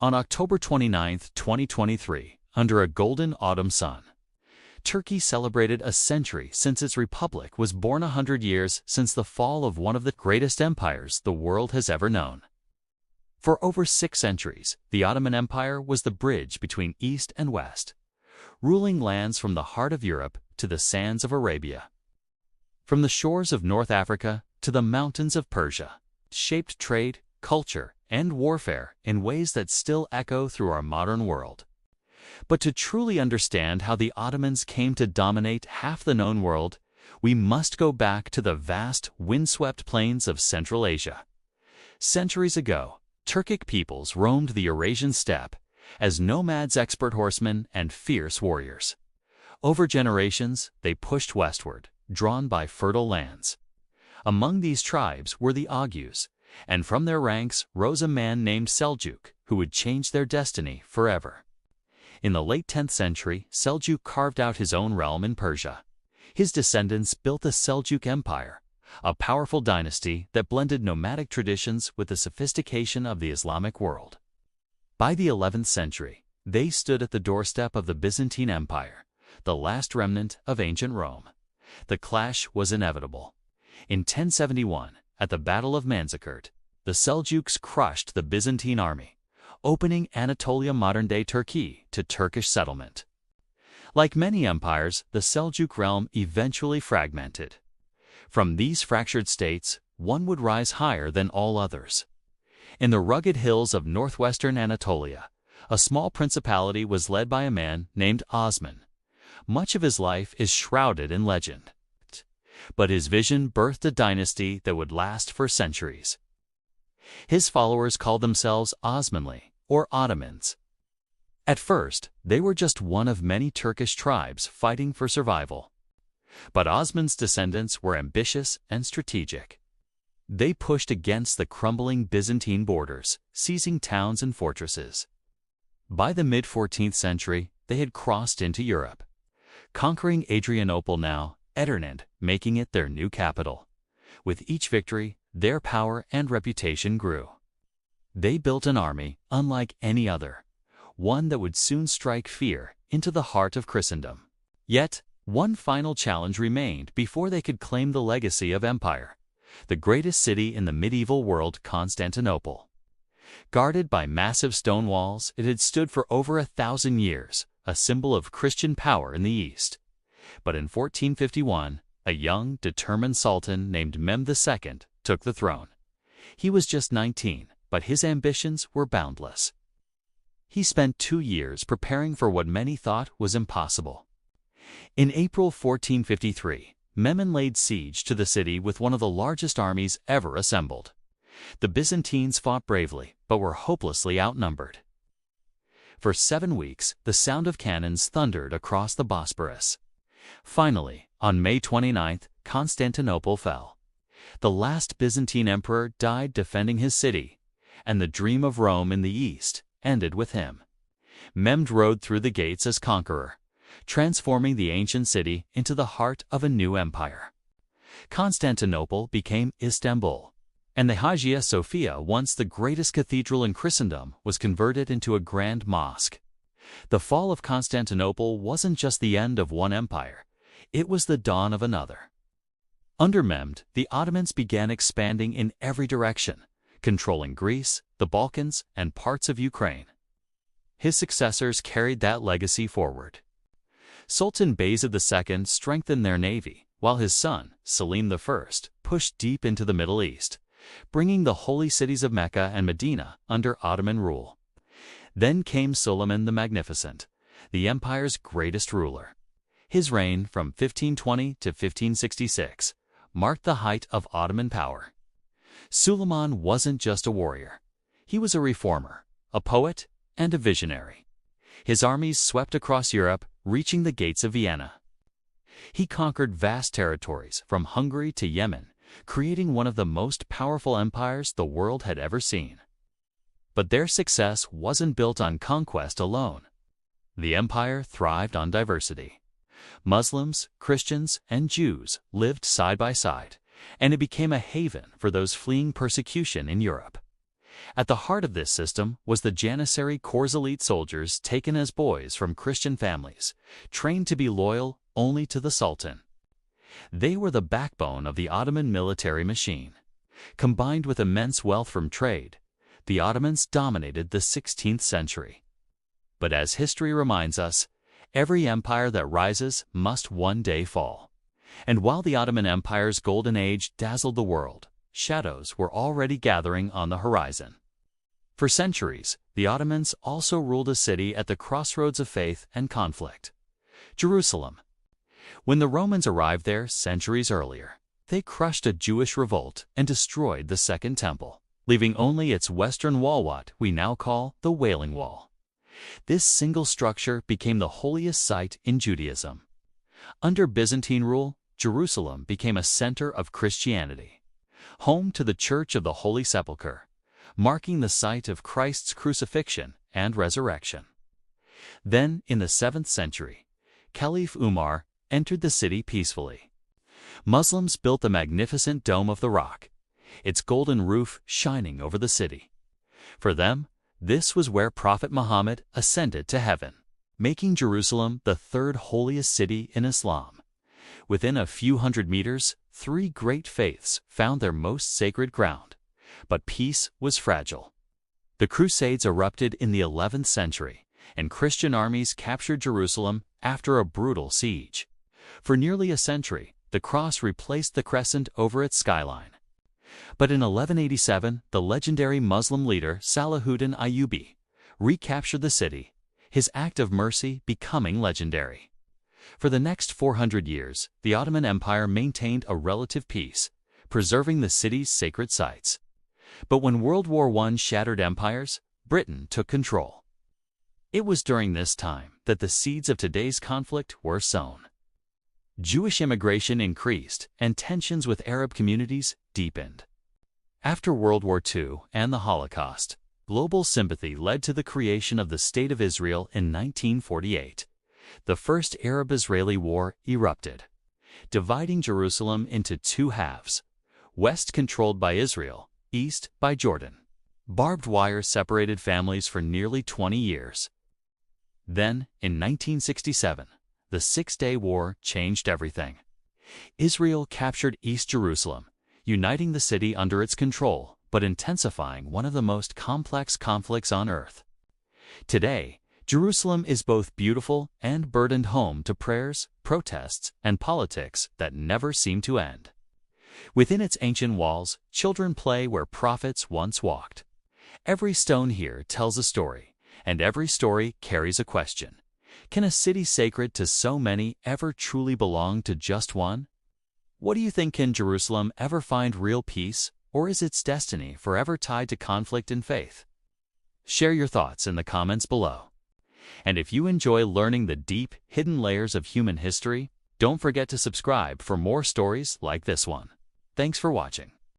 On October 29, 2023, under a golden autumn sun, Turkey celebrated a century since its republic was born, 100 years since the fall of one of the greatest empires the world has ever known. For over 6 centuries, the Ottoman Empire was the bridge between East and West, ruling lands from the heart of Europe to the sands of Arabia. From the shores of North Africa to the mountains of Persia, shaped trade, culture, and warfare in ways that still echo through our modern world. But to truly understand how the Ottomans came to dominate half the known world, we must go back to the vast, windswept plains of Central Asia. Centuries ago, Turkic peoples roamed the Eurasian steppe as nomads, expert horsemen, and fierce warriors. Over generations, they pushed westward, drawn by fertile lands. Among these tribes were the Oghuz, and from their ranks rose a man named Seljuk, who would change their destiny forever. In the late 10th century, Seljuk carved out his own realm in Persia. His descendants built the Seljuk Empire, a powerful dynasty that blended nomadic traditions with the sophistication of the Islamic world. By the 11th century, they stood at the doorstep of the Byzantine Empire, the last remnant of ancient Rome. The clash was inevitable. In 1071, at the Battle of Manzikert, the Seljuks crushed the Byzantine army, opening Anatolia, modern-day Turkey, to Turkish settlement. Like many empires, the Seljuk realm eventually fragmented. From these fractured states, one would rise higher than all others. In the rugged hills of northwestern Anatolia, a small principality was led by a man named Osman. Much of his life is shrouded in legend, but his vision birthed a dynasty that would last for centuries. His followers called themselves Osmanli, or Ottomans. At first, they were just one of many Turkish tribes fighting for survival. But Osman's descendants were ambitious and strategic. They pushed against the crumbling Byzantine borders, seizing towns and fortresses. By the mid-14th century, they had crossed into Europe, conquering Adrianople, now Edirne, making it their new capital. With each victory, their power and reputation grew. They built an army unlike any other, one that would soon strike fear into the heart of Christendom. Yet, one final challenge remained before they could claim the legacy of empire: the greatest city in the medieval world, Constantinople. Guarded by massive stone walls, it had stood for over 1,000 years, a symbol of Christian power in the East. But in 1451, a young, determined sultan named Mehmed II took the throne. He was just 19, but his ambitions were boundless. He spent 2 years preparing for what many thought was impossible. In April 1453, Mehmed laid siege to the city with one of the largest armies ever assembled. The Byzantines fought bravely, but were hopelessly outnumbered. For 7 weeks, the sound of cannons thundered across the Bosporus. Finally, on May 29th, Constantinople fell. The last Byzantine emperor died defending his city, and the dream of Rome in the East ended with him. Mehmed rode through the gates as conqueror, transforming the ancient city into the heart of a new empire. Constantinople became Istanbul, and the Hagia Sophia, once the greatest cathedral in Christendom, was converted into a grand mosque. The fall of Constantinople wasn't just the end of one empire, it was the dawn of another. Under Mehmed, the Ottomans began expanding in every direction, controlling Greece, the Balkans, and parts of Ukraine. His successors carried that legacy forward. Sultan Bayezid II strengthened their navy, while his son, Selim I, pushed deep into the Middle East, bringing the holy cities of Mecca and Medina under Ottoman rule. Then came Suleiman the Magnificent, the empire's greatest ruler. His reign from 1520 to 1566 marked the height of Ottoman power. Suleiman wasn't just a warrior. He was a reformer, a poet, and a visionary. His armies swept across Europe, reaching the gates of Vienna. He conquered vast territories from Hungary to Yemen, creating one of the most powerful empires the world had ever seen. But their success wasn't built on conquest alone. The empire thrived on diversity. Muslims, Christians, and Jews lived side by side, and it became a haven for those fleeing persecution in Europe. At the heart of this system was the Janissary Corps elite soldiers taken as boys from Christian families, trained to be loyal only to the Sultan. They were the backbone of the Ottoman military machine. Combined with immense wealth from trade, the Ottomans dominated the 16th century. But as history reminds us, every empire that rises must one day fall. And while the Ottoman Empire's golden age dazzled the world, shadows were already gathering on the horizon. For centuries, the Ottomans also ruled a city at the crossroads of faith and conflict: Jerusalem. When the Romans arrived there centuries earlier, they crushed a Jewish revolt and destroyed the Second Temple, leaving only its western wall, what we now call the Wailing Wall. This single structure became the holiest site in Judaism. Under Byzantine rule, Jerusalem became a center of Christianity, home to the Church of the Holy Sepulchre, marking the site of Christ's crucifixion and resurrection. Then, in the 7th century, Caliph Umar entered the city peacefully. Muslims built the magnificent Dome of the Rock, its golden roof shining over the city. For them, this was where Prophet Muhammad ascended to heaven, making Jerusalem the third holiest city in Islam. Within a few hundred meters, 3 great faiths found their most sacred ground. But peace was fragile. The Crusades erupted in the 11th century, and Christian armies captured Jerusalem after a brutal siege. For nearly a century, the cross replaced the crescent over its skyline. But in 1187, the legendary Muslim leader Salahuddin Ayyubi recaptured the city, his act of mercy becoming legendary. For the next 400 years, the Ottoman Empire maintained a relative peace, preserving the city's sacred sites. But when World War I shattered empires, Britain took control. It was during this time that the seeds of today's conflict were sown. Jewish immigration increased, and tensions with Arab communities deepened. After World War II and the Holocaust, global sympathy led to the creation of the State of Israel in 1948. The First Arab-Israeli War erupted, dividing Jerusalem into 2 halves, west controlled by Israel, east by Jordan. Barbed wire separated families for nearly 20 years. Then, in 1967, the Six-Day War changed everything. Israel captured East Jerusalem, uniting the city under its control, but intensifying one of the most complex conflicts on earth. Today, Jerusalem is both beautiful and burdened home to prayers, protests, and politics that never seem to end. Within its ancient walls, children play where prophets once walked. Every stone here tells a story, and every story carries a question. Can a city sacred to so many ever truly belong to just one? What do you think? Can Jerusalem ever find real peace, or is its destiny forever tied to conflict and faith? Share your thoughts in the comments below. And if you enjoy learning the deep, hidden layers of human history, don't forget to subscribe for more stories like this one. Thanks for watching.